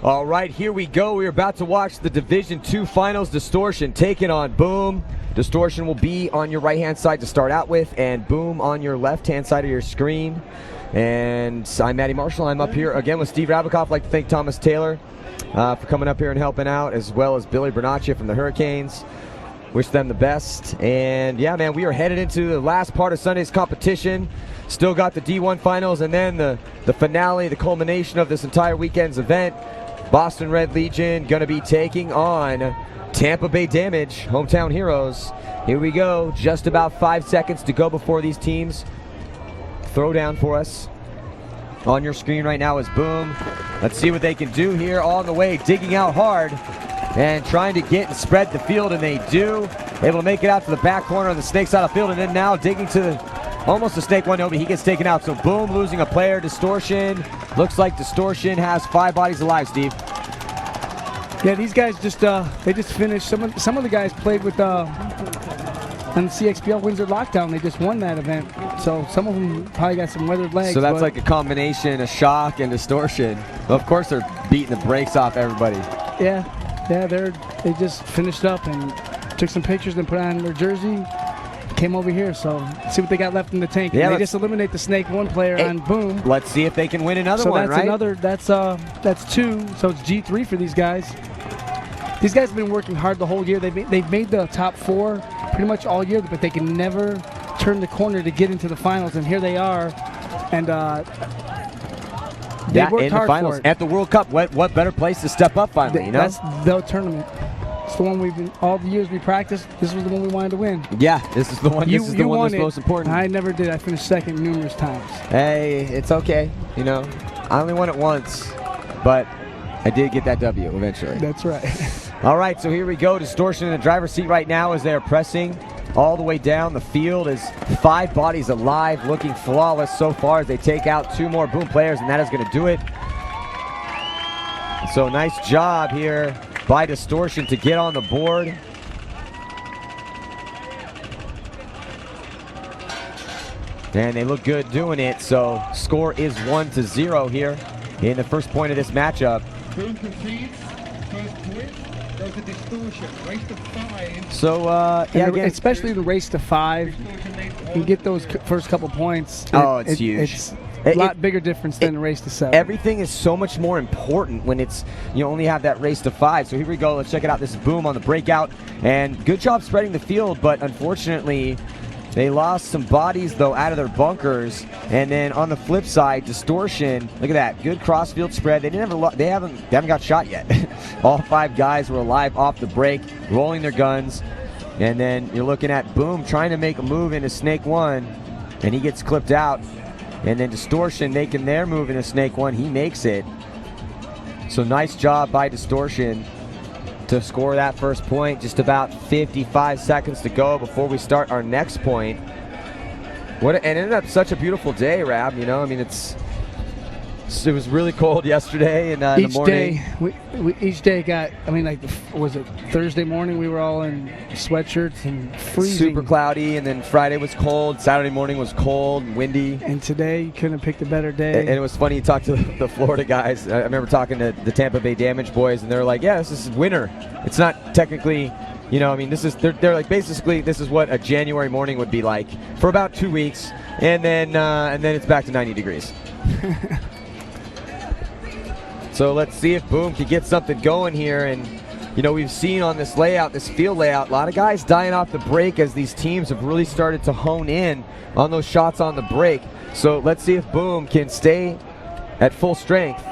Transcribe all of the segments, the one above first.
All right, here we go. We're about to watch the Division II Finals. Distortion taking on Boom. Distortion will be on your right-hand side to start out with, and Boom on your left-hand side of your screen. And I'm Matty Marshall. I'm up here again with Steve Rabakoff. I'd like to thank Thomas Taylor for coming up here and helping out, as well as Billy Bernaccia from the Hurricanes. Wish them the best. And yeah, man, we are headed into the last part of Sunday's competition. Still got the D1 Finals, and then the finale, the culmination of this entire weekend's event. Boston Red Legion going to be taking on Tampa Bay Damage, hometown heroes. Here we go. Just about 5 seconds to go before these teams throw down for us. On your screen right now is Boom. Let's see what they can do here on the way, digging out hard and trying to get and spread the field, and they do. Able to make it out to the back corner of the snake side of the field, and then now digging to almost a snake one, but he gets taken out. So Boom losing a player. Distortion. Looks like Distortion has 5 bodies alive, Steve. Yeah, these guys just they just finished. Some of the guys played with on the CXPL Windsor Lockdown. They just won that event. So some of them probably got some weathered legs. So that's like a combination of shock and distortion. Well, of course, they're beating the brakes off everybody. Yeah, they just finished up and took some pictures and put on their jersey. Came over here, so see what they got left in the tank. Yeah, they just eliminate the Snake 1 player on Boom. Let's see if they can win another one, right? That's 2, so it's G3 for these guys. These guys have been working hard the whole year. They've made the top 4 pretty much all year, but they can never turn the corner to get into the finals, and here they are. And they worked hard finals for it. at the World Cup. What better place to step up finally? That's the tournament. It's the one we've been all the years we practiced. This was the one we wanted to win. Yeah, this is the one. This is the one that's most important. I never did. I finished second numerous times. Hey, it's okay. You know, I only won it once, but I did get that W eventually. That's right. All right, so here we go. Distortion in the driver's seat right now as they're pressing all the way down. The field is 5 bodies alive, looking flawless so far as they take out 2 more Boom players, and that is going to do it. So nice job here by Distortion to get on the board. And they look good doing it, so score is 1-0 here in the first point of this matchup. Boom concedes, first point, goes to Distortion, race to 5. So, yeah, again, especially the race to 5, you get those first couple points. It's huge. It's a lot bigger difference than the race to 7. Everything is so much more important when you only have that race to 5. So here we go. Let's check it out. This is Boom on the breakout, and good job spreading the field, but unfortunately they lost some bodies though out of their bunkers. And then on the flip side, Distortion, look at that, good crossfield spread. They haven't got shot yet. All 5 guys were alive off the break, rolling their guns. And then you're looking at Boom trying to make a move into Snake 1, and he gets clipped out. And then Distortion making their move into Snake 1, he makes it. So nice job by Distortion to score that first point. Just about 55 seconds to go before we start our next point. And it ended up such a beautiful day, Rab. You know, I mean, it was really cold yesterday and in the morning. Each day got, I mean, like, was it Thursday morning? We were all in sweatshirts and freezing. Super cloudy, and then Friday was cold. Saturday morning was cold and windy. And today, you couldn't have picked a better day. And it was funny, you talked to the Florida guys. I remember talking to the Tampa Bay Damage boys, and they're like, yeah, this is winter. It's not technically, you know, I mean, they're like, basically, this is what a January morning would be like for about 2 weeks, and then it's back to 90 degrees. So let's see if Boom can get something going here. And, you know, we've seen on this layout, this field layout, a lot of guys dying off the break as these teams have really started to hone in on those shots on the break. So let's see if Boom can stay at full strength.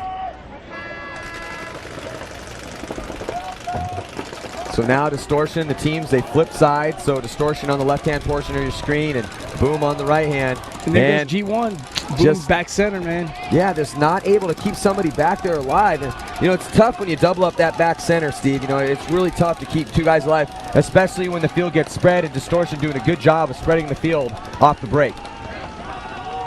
So now Distortion, the teams, they flip sides. So Distortion on the left-hand portion of your screen and Boom on the right-hand. And there goes G1. Boom's back center, man. Yeah, just not able to keep somebody back there alive. And, you know, it's tough when you double up that back center, Steve. You know, it's really tough to keep 2 guys alive, especially when the field gets spread, and Distortion doing a good job of spreading the field off the break.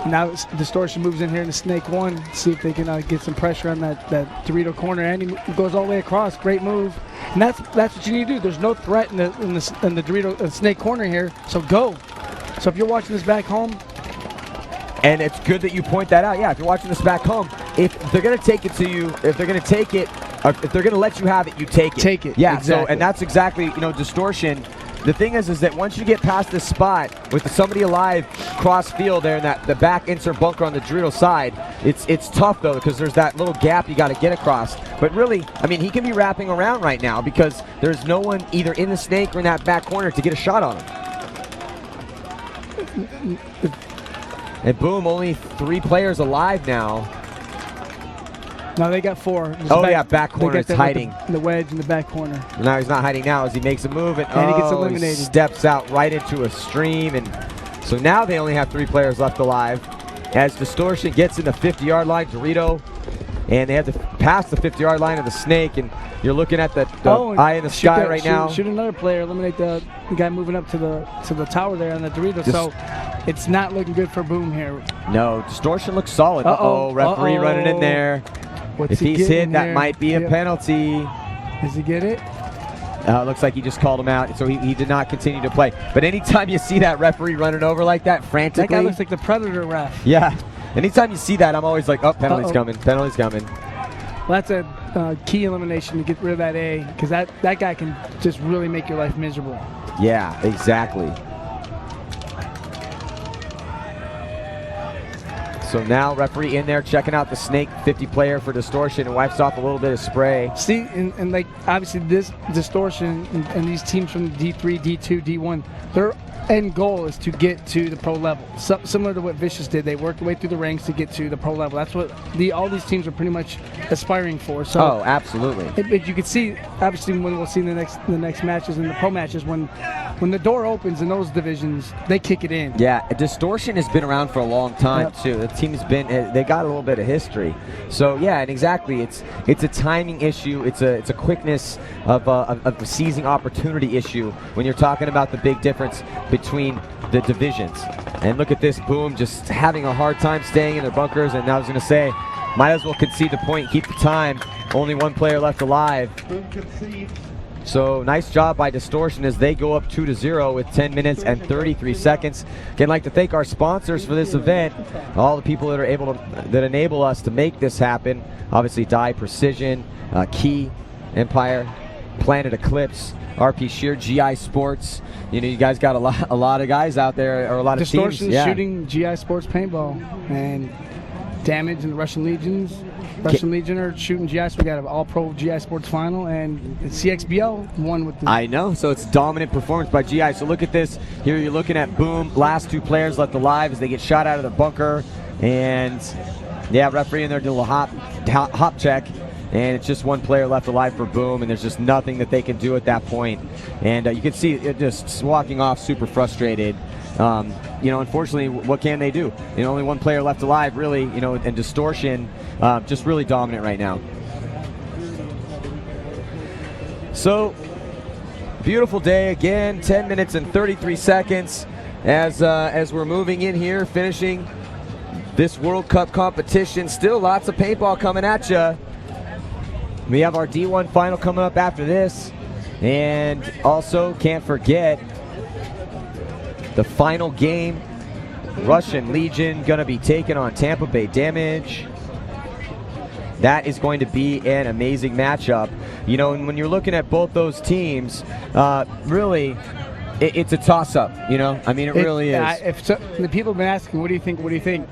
Now Distortion moves in here in the Snake 1, see if they can get some pressure on that Dorito corner, and he goes all the way across. Great move. And that's what you need to do. There's no threat in the Dorito Snake corner here, so go. So if you're watching this back home, and it's good that you point that out. Yeah, if you're watching this back home, if they're going to take it to you, if they're going to take it if they're going to let you have it, you take it. Take it. Yeah. Exactly. So, and that's exactly, Distortion. The thing is that once you get past this spot with somebody alive cross field there in the back insert bunker on the Dorito side, it's tough though because there's that little gap you got to get across. But really, I mean, he can be wrapping around right now because there's no one either in the snake or in that back corner to get a shot on him. And boom, only 3 players alive now. No, they got 4. Back corner is hiding. The wedge in the back corner. Now he's not hiding now as he makes a move and he gets eliminated. He steps out right into a stream, and so now they only have 3 players left alive. As Distortion gets in the 50-yard line, Dorito, and they have to pass the 50-yard line of the snake, and you're looking at the eye in the sky right now. Shoot another player, eliminate the guy moving up to the tower there on the Dorito. So it's not looking good for Boom here. No, Distortion looks solid. Referee running in there. If he's hit, that might be a penalty. Does he get it? Looks like he just called him out, so he did not continue to play. But anytime you see that referee running over like that frantically. That guy looks like the Predator ref. Yeah. Anytime you see that, I'm always like, oh, penalty's coming, penalty's coming. Well, that's a key elimination to get rid of that A, because that guy can just really make your life miserable. Yeah, exactly. So now referee in there checking out the snake 50 player for Distortion and wipes off a little bit of spray. See, and like obviously this Distortion and these teams from D3, D2, D1, their end goal is to get to the pro level. Similar to what Vicious did, they worked their way through the ranks to get to the pro level. That's what all these teams are pretty much aspiring for. So absolutely. But you can see, obviously, when we'll see in the next matches and the pro matches, when the door opens in those divisions, they kick it in. Yeah, Distortion has been around for a long time too. The team's they got a little bit of history. So yeah, and exactly, it's a timing issue. It's a quickness of a seizing opportunity issue when you're talking about the big difference between the divisions. And look at this, Boom just having a hard time staying in their bunkers. And I was going to say, might as well concede the point, keep the time. Only 1 player left alive. So nice job by Distortion as they go up 2-0 with 10 minutes and 33 seconds. Again, like to thank our sponsors for this event, all the people that are that enable us to make this happen. Obviously, Die Precision, Key, Empire, Planet Eclipse, RP Shear, GI Sports. You guys got a lot of guys out there, or a lot of teams. Distortion shooting GI Sports paintball, and Damage and the Russian Legions. Russian Legion are shooting GI, so we got an all-pro GI Sports final, and CXBL won with the... I know, so it's dominant performance by GI. So look at this. Here you're looking at Boom. Last 2 players left alive as they get shot out of the bunker. And, yeah, referee in there did a little hop check. And it's just 1 player left alive for Boom, and there's just nothing that they can do at that point. And you can see it just walking off super frustrated. Unfortunately, what can they do? Only 1 player left alive, really, and Distortion just really dominant right now. So, beautiful day again, 10 minutes and 33 seconds as we're moving in here, finishing this World Cup competition. Still lots of paintball coming at you. We have our D1 final coming up after this. And also, can't forget the final game. Russian Legion going to be taking on Tampa Bay Damage. That is going to be an amazing matchup. And when you're looking at both those teams, really, it's a toss-up, I mean, it really is. The people have been asking, what do you think, what do you think?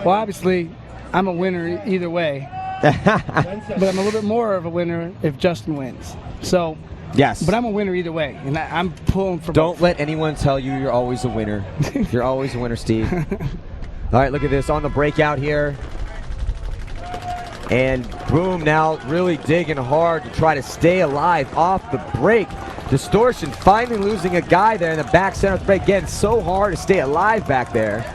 Well, obviously, I'm a winner either way. But I'm a little bit more of a winner if Justin wins. So, yes. But I'm a winner either way, and I'm pulling for Don't both. let anyone tell you you're always a winner. You're always a winner, Steve. All right, look at this on the breakout here. And Boom now really digging hard to try to stay alive off the break. Distortion finally losing a guy there in the back center of the break. Getting so hard to stay alive back there.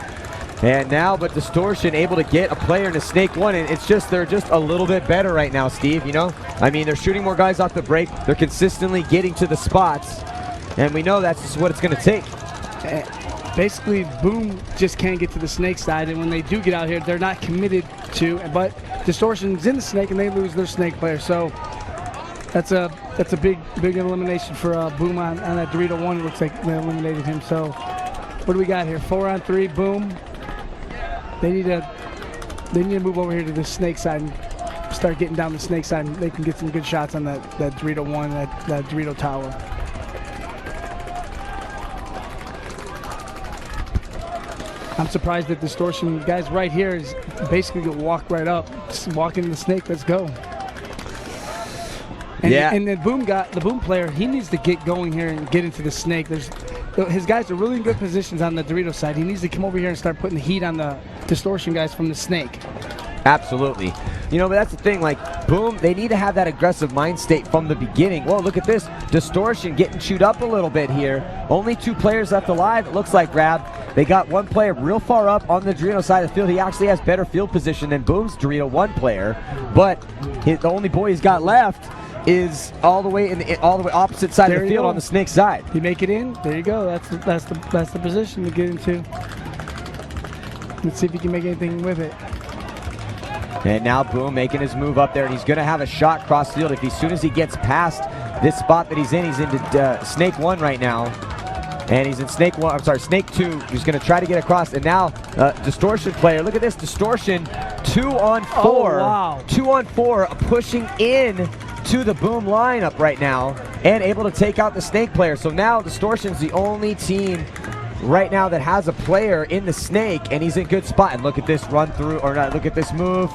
And now, but Distortion able to get a player in the Snake 1, and it's just, they're just a little bit better right now, Steve, I mean, they're shooting more guys off the break. They're consistently getting to the spots, and we know that's just what it's going to take. Basically, Boom just can't get to the Snake side, and when they do get out here, they're not committed to, but Distortion's in the Snake, and they lose their Snake player, so that's a big elimination for Boom on that Dorito 1. It looks like they eliminated him, so what do we got here? 4-on-3, Boom. They need to move over here to the Snake side and start getting down the snake side, and they can get some good shots on that Dorito 1, that Dorito tower. I'm surprised that Distortion guys right here is basically gonna walk right up, just walk into the snake. Let's go. And, Yeah. And the boom player, he needs to get going here and get into the snake. His guys are really in good positions on the Dorito side. He needs to come over here and start putting the heat on the Distortion guys from the snake. Absolutely. You know, but that's the thing, like, Boom, they need to have that aggressive mind state from the beginning. Whoa, look at this. Distortion getting chewed up a little bit here. Only 2 players left alive, it looks like, Rab. They got 1 player real far up on the Dorito side of the field. He actually has better field position than Boom's Dorito 1 player. But the only boy he's got left is all the way opposite side of the field on the snake side. You make it in, there you go. That's the position to get into. Let's see if he can make anything with it. And now Boom making his move up there, and he's going to have a shot cross field as soon as he gets past this spot that he's in. He's into snake 1 right now, and he's in snake 2. He's going to try to get across, and now Distortion player. Look at this, Distortion 2 on 4. Oh, wow. 2 on 4, pushing in to the Boom lineup right now, and able to take out the snake player. So now Distortion's the only team right now that has a player in the snake, and he's in good spot. And look at this run through, or not, look at this move.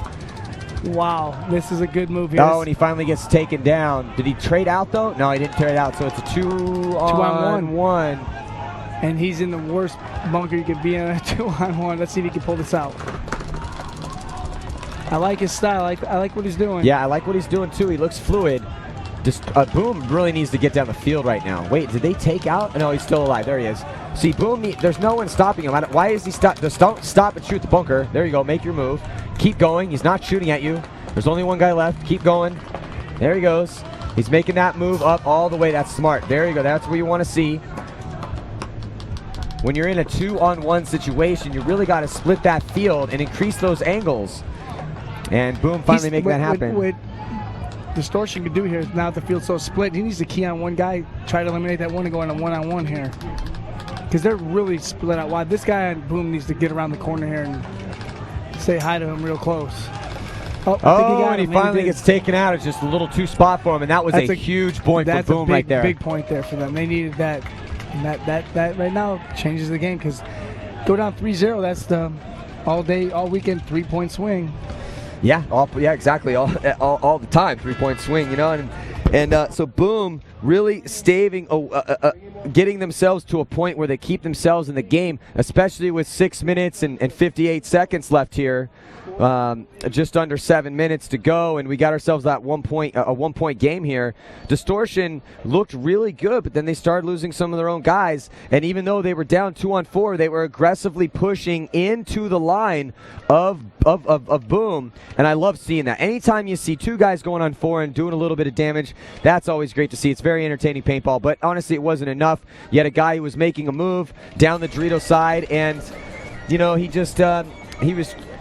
Wow, this is a good move here. Oh, and he finally gets taken down. Did he trade out though? No, he didn't trade out. So it's a 2 on 1. And he's in the worst bunker you could be in, a 2 on 1. Let's see if he can pull this out. I like his style. I like what he's doing. Yeah, I like what he's doing too. He looks fluid. Just Boom really needs to get down the field right now. Wait, did they take out? No, he's still alive. There he is. See, Boom, there's no one stopping him. Why is he stop? Just don't stop and shoot the bunker. There you go. Make your move. Keep going. He's not shooting at you. There's only 1 guy left. Keep going. There he goes. He's making that move up all the way. That's smart. There you go. That's what you want to see. When you're in a 2 on 1 situation, you really got to split that field and increase those angles. And Boom finally making that happen. What Distortion could do here is now the field's so split, he needs to key on 1 guy, try to eliminate that one and go on a 1-on-1 here. Because they're really split out wide. This guy on Boom needs to get around the corner here and say hi to him real close. And he finally gets taken out. It's just a little too spot for him, and that was a huge point for Boom right there. That's a big point there for them. They needed that. And that right now changes the game, because go down 3-0, that's the all day, all weekend 3-point swing. Yeah, exactly. All the time, 3-point swing, you know, and so Boom really getting themselves to a point where they keep themselves in the game, especially with 6 minutes and 58 seconds left here. Just under 7 minutes to go, and we got ourselves that 1 point, a 1-point game here. Distortion looked really good, but then they started losing some of their own guys, and even though they were down 2 on 4, they were aggressively pushing into the line of Boom, and I love seeing that. Anytime you see 2 guys going on 4 and doing a little bit of damage, that's always great to see. It's very entertaining paintball, but honestly, it wasn't enough. You had a guy who was making a move down the Dorito side, and you know, he just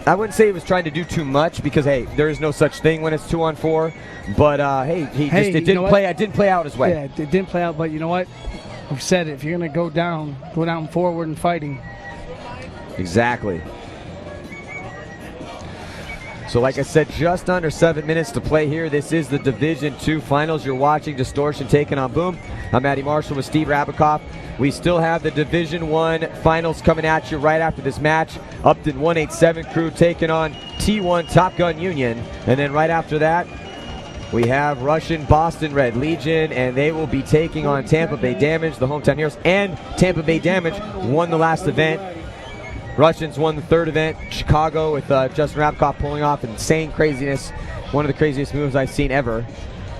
I wouldn't say he was trying to do too much, because hey, there is no such thing when it's 2 on 4. But it didn't play out his way. Yeah, it didn't play out. But you know what? We've said it. If you're gonna go down forward and fighting. Exactly. So like I said, just under 7 minutes to play here. This is the Division 2 Finals. You're watching Distortion taking on Boom. I'm Matty Marshall with Steve Rabikoff. We still have the Division 1 Finals coming at you right after this match. Upton 187 crew taking on T1 Top Gun Union. And then right after that, we have Russian Boston Red Legion, and they will be taking on Tampa Bay Damage, the hometown heroes. And Tampa Bay Damage won the last event. Russians won the 3rd event, Chicago, with Justin Rabikoff pulling off insane craziness. One of the craziest moves I've seen ever.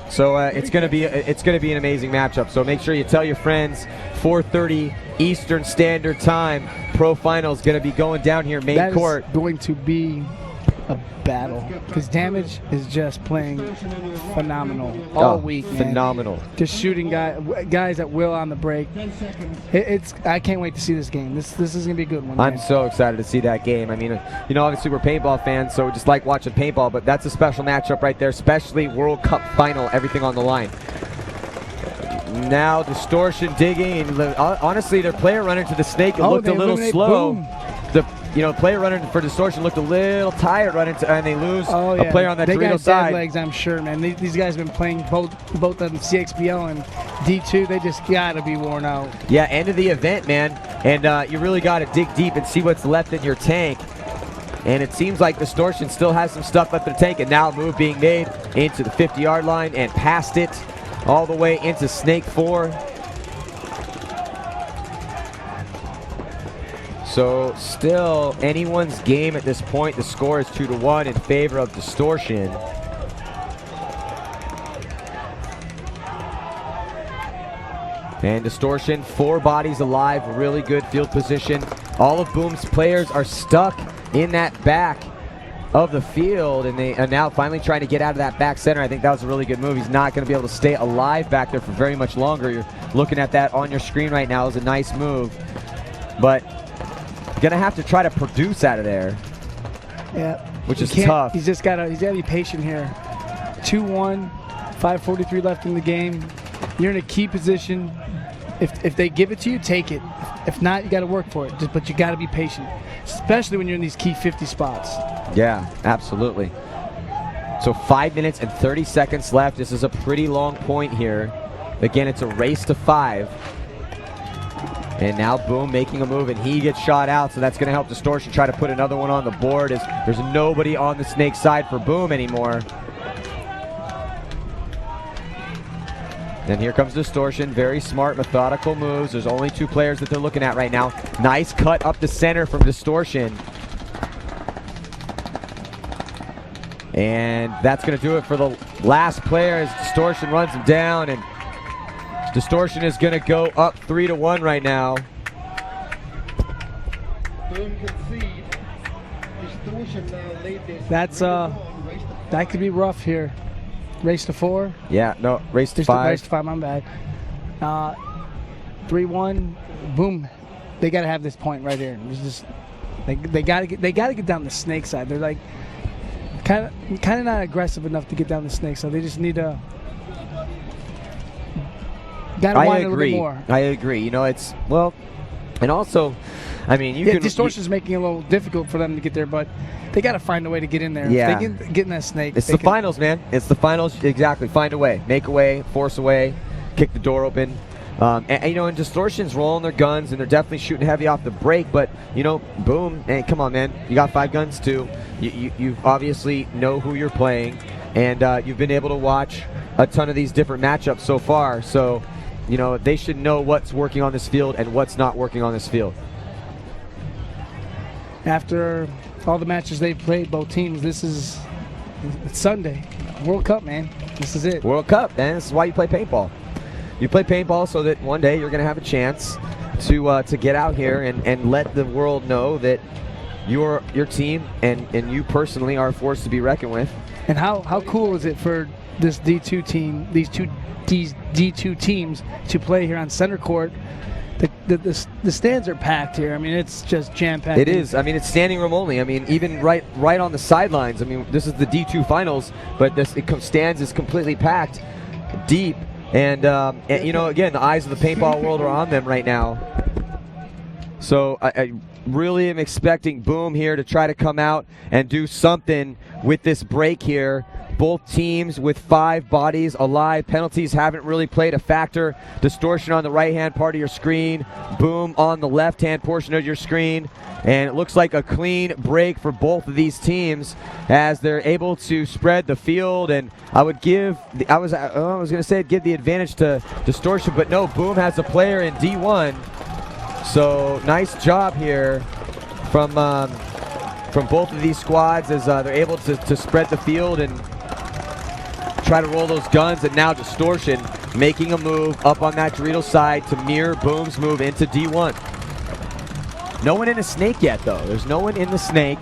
So it's gonna be an amazing matchup. So make sure you tell your friends. 4:30 Eastern Standard Time. Pro Finals gonna be going down here, main court. That is going to be a battle, because Damage is just playing phenomenal all week, man. Phenomenal. Just shooting guys at will on the break. I can't wait to see this game. This is gonna be a good one. I'm so excited to see that game. I mean, you know, obviously we're paintball fans, so we just like watching paintball, but that's a special matchup right there, especially World Cup final, everything on the line. Now Distortion digging, and honestly, their player running to the snake, it looked a little slow. Boom. you know, player running for Distortion looked a little tired running, and they lose a player on that they Dorito got side. dead legs, I'm sure, man. These guys have been playing both on CXPL and D2. They just gotta be worn out. Yeah, end of the event, man, and you really got to dig deep and see what's left in your tank. And it seems like Distortion still has some stuff left in the tank, and now a move being made into the 50-yard line and past it all the way into Snake 4. So still anyone's game at this point. The score is 2-1 in favor of Distortion. And Distortion, 4 bodies alive, really good field position. All of Boom's players are stuck in that back of the field, and they are now finally trying to get out of that back center. I think that was a really good move. He's not going to be able to stay alive back there for very much longer. You're looking at that on your screen right now. It was a nice move, but going to have to try to produce out of there. Yeah, which is tough. He's got to be patient here. 2-1, 5:43 left in the game. You're in a key position. If they give it to you, take it. If not, you got to work for it. But you got to be patient, especially when you're in these key 50 spots. Yeah, absolutely. So 5 minutes and 30 seconds left. This is a pretty long point here. Again, it's a race to 5. And now Boom making a move, and he gets shot out, so that's going to help Distortion try to put another one on the board, as there's nobody on the Snake side for Boom anymore. Then here comes Distortion. Very smart, methodical moves. There's only 2 players that they're looking at right now. Nice cut up the center from Distortion. And that's going to do it for the last player as Distortion runs him down, and Distortion is going to go up 3-1 right now. Boom concede. Distortion now lead this. That's that could be rough here. Race to 4. Yeah, no, race to 5. Race to 5, my bad. 3-1. Boom. They got to have this point right here. It's just they got to get down the Snake side. They're like kind of not aggressive enough to get down the Snake side. They just need to. Gotta whine a little bit more. I agree. You know, it's, well, and also, I mean, you can. Distortion's making it a little difficult for them to get there, but they got to find a way to get in there. Yeah. If they get in that Snake. It's the finals, man. It's the finals. Exactly. Find a way. Make a way. Force a way. Kick the door open. And, you know, and Distortion's rolling their guns, and they're definitely shooting heavy off the break. But, you know, Boom, hey, come on, man. You got 5 guns, too. You obviously know who you're playing, and you've been able to watch a ton of these different matchups so far. So, you know, they should know what's working on this field and what's not working on this field. After all the matches they've played, both teams, it's Sunday. World Cup, man. This is it. World Cup, man. This is why you play paintball. You play paintball so that one day you're going to have a chance to get out here and let the world know that your team and you personally are a force to be reckoned with. And how cool is it for this D2 team, these D2 teams to play here on center court? The stands are packed here. I mean, it's just jam-packed. It is. I mean, it's standing room only. I mean, even right on the sidelines. I mean, this is the D2 finals, but stands is completely packed, deep, and you know, again, the eyes of the paintball world are on them right now. So I really am expecting Boom here to try to come out and do something with this break here. Both teams with 5 bodies alive. Penalties haven't really played a factor. Distortion on the right-hand part of your screen. Boom on the left-hand portion of your screen. And it looks like a clean break for both of these teams as they're able to spread the field. And I would give, I was going to say give the advantage to Distortion, but no, Boom has a player in D1. So nice job here from both of these squads as they're able to spread the field and try to roll those guns. And now Distortion making a move up on that Dorito side to mirror Boom's move into D1. No one in the Snake yet, though. There's no one in the Snake.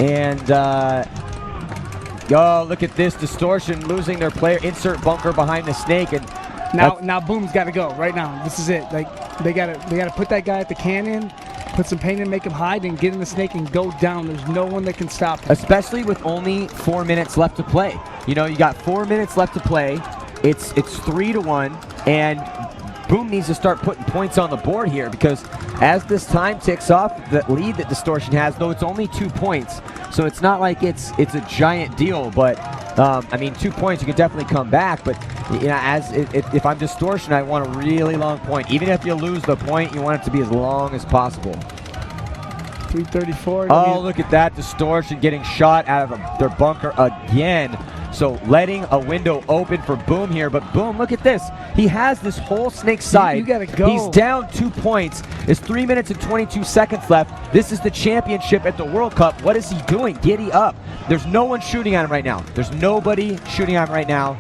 And, oh, look at this. Distortion losing their player. Insert bunker behind the Snake. And now Boom's got to go right now. This is it. Like they gotta put that guy at the cannon, put some paint in, make him hide, and get in the Snake and go down. There's no one that can stop him. Especially with only 4 minutes left to play. You know, you got 4 minutes left to play. It's 3-1, and Boom needs to start putting points on the board here because as this time ticks off, the lead that Distortion has, though it's only 2 points, so it's not like it's a giant deal. But I mean, 2 points, you can definitely come back. But you know, if I'm Distortion, I want a really long point. Even if you lose the point, you want it to be as long as possible. 334. Oh, look at that. Distortion getting shot out of their bunker again. So letting a window open for Boom here. But Boom, look at this. He has this whole snake side. You gotta go. He's down 2 points. There's 3 minutes and 22 seconds left. This is the championship at the World Cup. What is he doing? Giddy up. There's no one shooting at him right now. There's nobody shooting at him right now.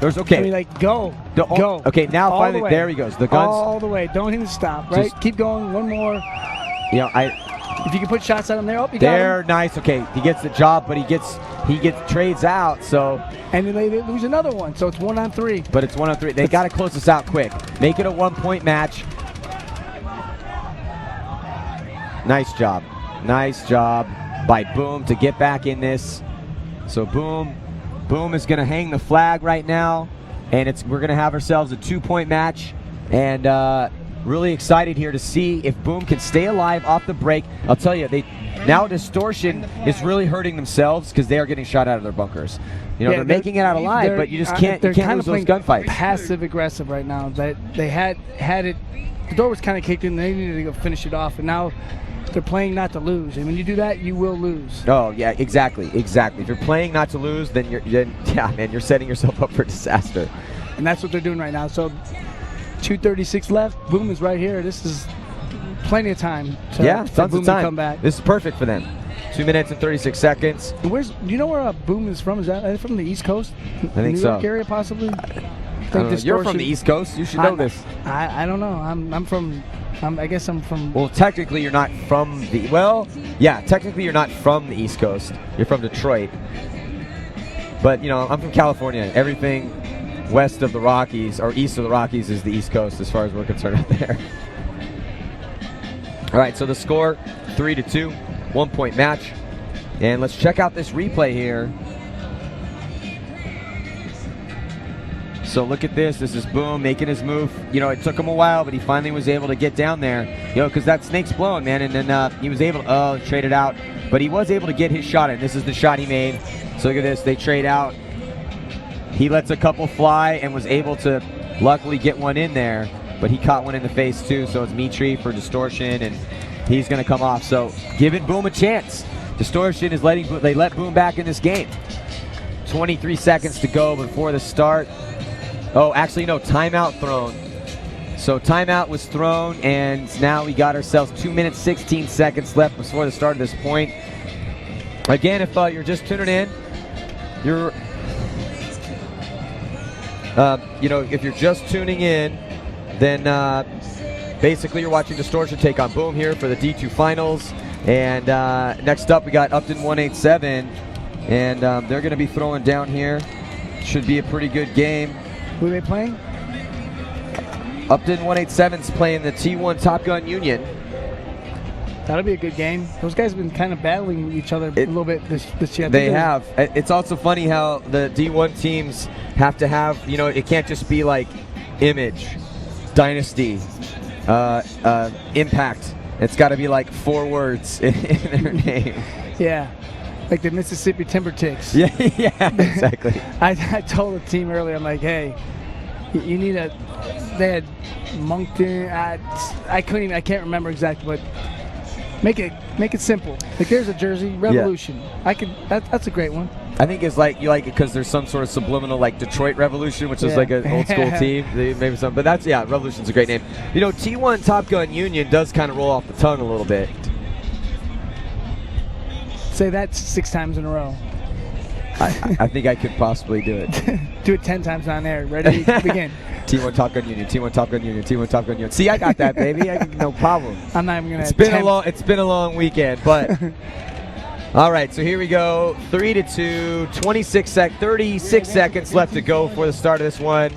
Okay. I mean, like, go. Go. Okay, now all finally, there he goes. The guns. All the way. Don't even stop, right? Keep going. One more. You know, if you can put shots at him there, you got him. Nice. Okay, he gets the job, but he gets trades out. So, and then they lose another one. So it's 1 on 3. But it's 1 on 3. They got to close this out quick. Make it a 1-point match. Nice job. Nice job by Boom to get back in this. So Boom is going to hang the flag right now, and we're going to have ourselves a 2-point match. And really excited here to see if Boom can stay alive off the break. I'll tell you, now Distortion is really hurting themselves because they are getting shot out of their bunkers. You know, they're making it out alive, but you just can't lose those gunfights. Passive aggressive right now. That they had it. The door was kind of kicked in. They needed to go finish it off, and now they're playing not to lose. And when you do that, you will lose. Oh yeah, exactly. If you're playing not to lose, then you're setting yourself up for disaster. And that's what they're doing right now. So 2:36 left. Boom is right here. This is plenty of time for Boom to come back. This is perfect for them. 2 minutes and 36 seconds. Do you know where Boom is from? Is that from the East Coast? I think New so. York area, possibly? You're from the East Coast. You should know this. I don't know. I guess I'm from. Well, technically you're not from the. Well, yeah, technically you're not from the East Coast. You're from Detroit. But you know, I'm from California. Everything west of the Rockies or east of the Rockies is the East Coast, as far as we're concerned out there. All right, so the score 3-2, 1-point match, and let's check out this replay here. So look at this. This is Boom making his move. You know, it took him a while, but he finally was able to get down there. You know, because that snake's blowing, man. And then he was able to trade it out, but he was able to get his shot in. This is the shot he made. So look at this. They trade out. He lets a couple fly and was able to luckily get one in there, but he caught one in the face too. So it's Mitri for Distortion, and he's going to come off. So giving Boom a chance. Distortion is they let Boom back in this game. 23 seconds to go before the start. Oh, actually, no, timeout thrown. So timeout was thrown, and now we got ourselves 2 minutes, 16 seconds left before the start of this point. Again, if you're just tuning in, if you're just tuning in, then basically you're watching Distortion take on Boom here for the D2 Finals. And next up, we got Upton 187, and they're going to be throwing down here. Should be a pretty good game. Who are they playing? Upton 187's playing the T1 Top Gun Union. That'll be a good game. Those guys have been kind of battling with each other a little bit this year. They have. It's also funny how the D1 teams have to have, you know, it can't just be like Image, Dynasty, Impact. It's got to be like 4 words in their name. Yeah. Like the Mississippi Timber Ticks. Yeah, exactly. I told the team earlier, I'm like, hey, you need they had Moncton. I can't remember exactly, but make it simple. Like there's a jersey, Revolution. Yeah. That's a great one. I think it's like you like it because there's some sort of subliminal, like Detroit Revolution, which is like an old school team. Maybe some, but Revolution's a great name. You know, T1 Top Gun Union does kind of roll off the tongue a little bit. Say that 6 times in a row. I think I could possibly do it. Do it 10 times on air. Ready? Begin. T1 Top Gun Union. T1 Top Gun Union. T1 Top Gun Union. See, I got that, baby. No problem. I'm not even gonna. It's been a long weekend, but all right. So here we go. 3-2. 36 seconds left to go for the start of this one.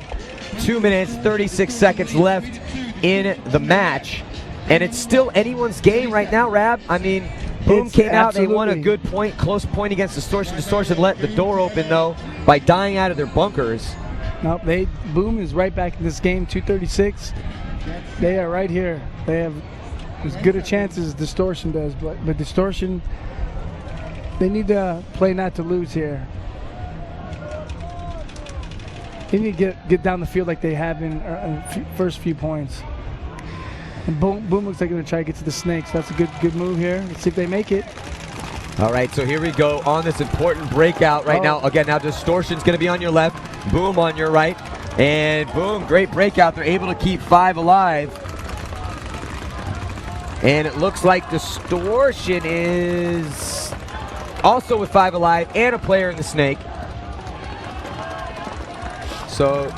2 minutes, 36 seconds left in the match, and it's still anyone's game right now, Rab. I mean. Boom came out, they won a good point, close point against Distortion. Distortion let the door open, though, by dying out of their bunkers. Boom is right back in this game, 2:36. They are right here. They have as good a chance as Distortion does, but Distortion, they need to play not to lose here. They need to get down the field like they have in first few points. And Boom looks like they're going to try to get to the snakes. That's a good move here. Let's see if they make it. All right, so here we go on this important breakout right now. Again, now Distortion's going to be on your left, Boom on your right. And Boom, great breakout. They're able to keep 5 alive. And it looks like Distortion is also with 5 alive and a player in the snake. So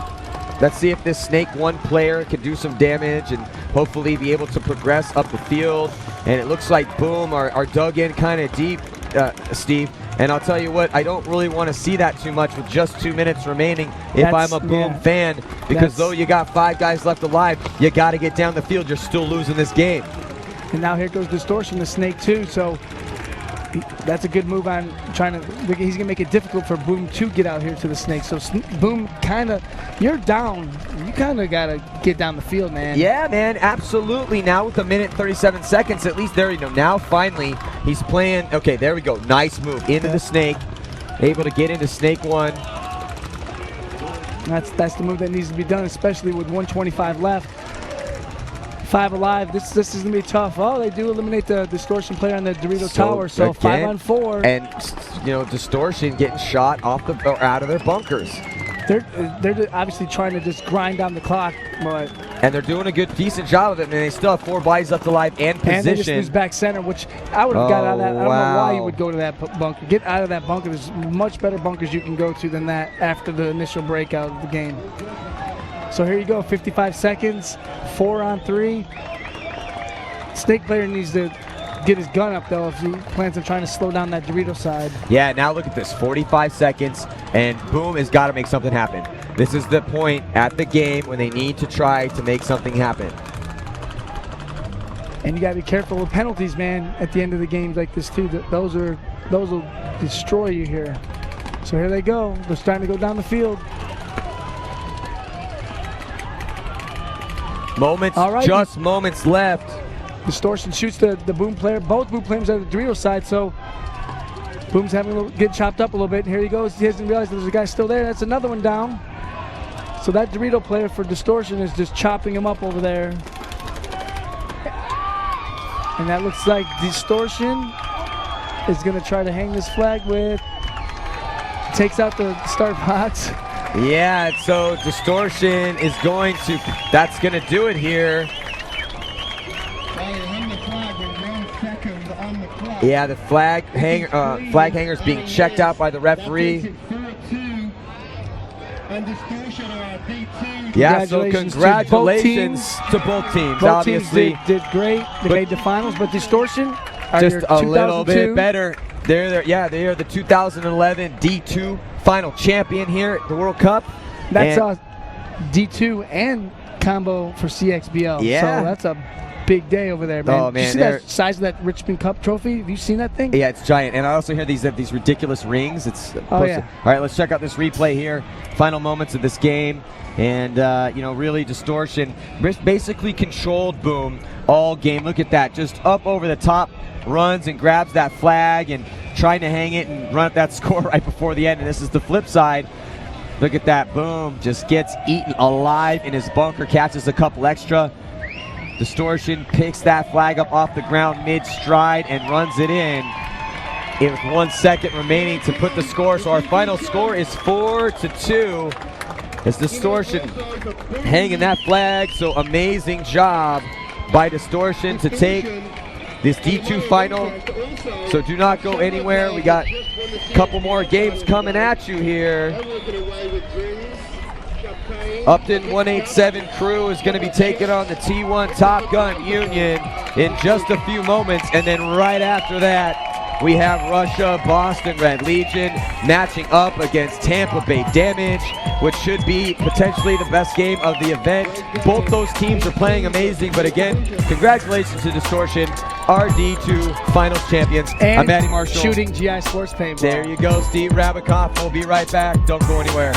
let's see if this Snake 1 player can do some damage and hopefully be able to progress up the field. And it looks like Boom are dug in kind of deep, Steve. And I'll tell you what, I don't really want to see that too much with just 2 minutes remaining if I'm a Boom fan. Because though you got 5 guys left alive, you got to get down the field. You're still losing this game. And now here goes Distortion, the Snake 2. So that's a good move on trying to, he's going to make it difficult for Boom to get out here to the snake. So Boom kind of, you're down. You kind of got to get down the field, man. Yeah, man, absolutely. Now with 1:37 seconds, at least there you go. Now finally he's playing. Okay, there we go. Nice move into the snake. Able to get into Snake 1. That's the move that needs to be done, especially with 1:25 left. 5 alive. This is gonna be tough. Oh, they do eliminate the Distortion player on the Dorito Tower. So again, 5 on 4. And Distortion getting shot off or out of their bunkers. They're obviously trying to just grind down the clock, and they're doing a decent job of it. And they still have 4 bodies left alive and position. And they just lose back center, which I would have got out of that. I don't know why you would go to that bunker. Get out of that bunker. There's much better bunkers you can go to than that after the initial breakout of the game. So here you go, 55 seconds, 4 on 3. Snake player needs to get his gun up, though, if he plans on trying to slow down that Dorito side. Yeah, now look at this, 45 seconds, and Boom has got to make something happen. This is the point at the game when they need to try to make something happen. And you got to be careful with penalties, man, at the end of the games like this, too. Those will destroy you here. So here they go. They're starting to go down the field. Just moments left. Distortion shoots the Boom player. Both Boom players are the Dorito side, so Boom's having to get chopped up a little bit. And here he goes. He doesn't realize there's a guy still there. That's another one down. So that Dorito player for Distortion is just chopping him up over there. And that looks like Distortion is going to try to hang this flag with. Takes out the start box. Yeah, so Distortion is going to, that's going to do it here. Yeah, the flag hanger is being checked out by the referee. Yeah, so congratulations to both teams. Both obviously teams did great. They made the finals, but Distortion are just a little bit better. They are the 2011 D2 final champion here at the World Cup. That's D2 and combo for CXBL. Yeah. So that's a big day over there, man. Oh, man. Did you see that size of that Richmond Cup trophy? Have you seen that thing? Yeah, it's giant. And I also hear these ridiculous rings. It's oh, yeah. All right, let's check out this replay here. Final moments of this game. And, really Distortion basically controlled Boom all game. Look at that. Just up over the top, runs and grabs that flag and trying to hang it and run up that score right before the end. And this is the flip side. Look at that. Boom just gets eaten alive in his bunker, catches a couple extra. Distortion picks that flag up off the ground mid-stride and runs it in with 1 second remaining to put the score. So our final score is 4-2. It's Distortion hanging that flag. So amazing job by Distortion to take this D2 final. So do not go anywhere. We got a couple more games coming at you here. Upton 187 crew is going to be taking on the T1 Top Gun Union in just a few moments. And then right after that, we have Russia, Boston Red Legion matching up against Tampa Bay Damage, which should be potentially the best game of the event. Both those teams are playing amazing, but again, congratulations to Distortion, our D2 Finals champions. And I'm Matty Marshall. Shooting GI Sports Paintball. There you go, Steve Rabikoff. We'll be right back. Don't go anywhere.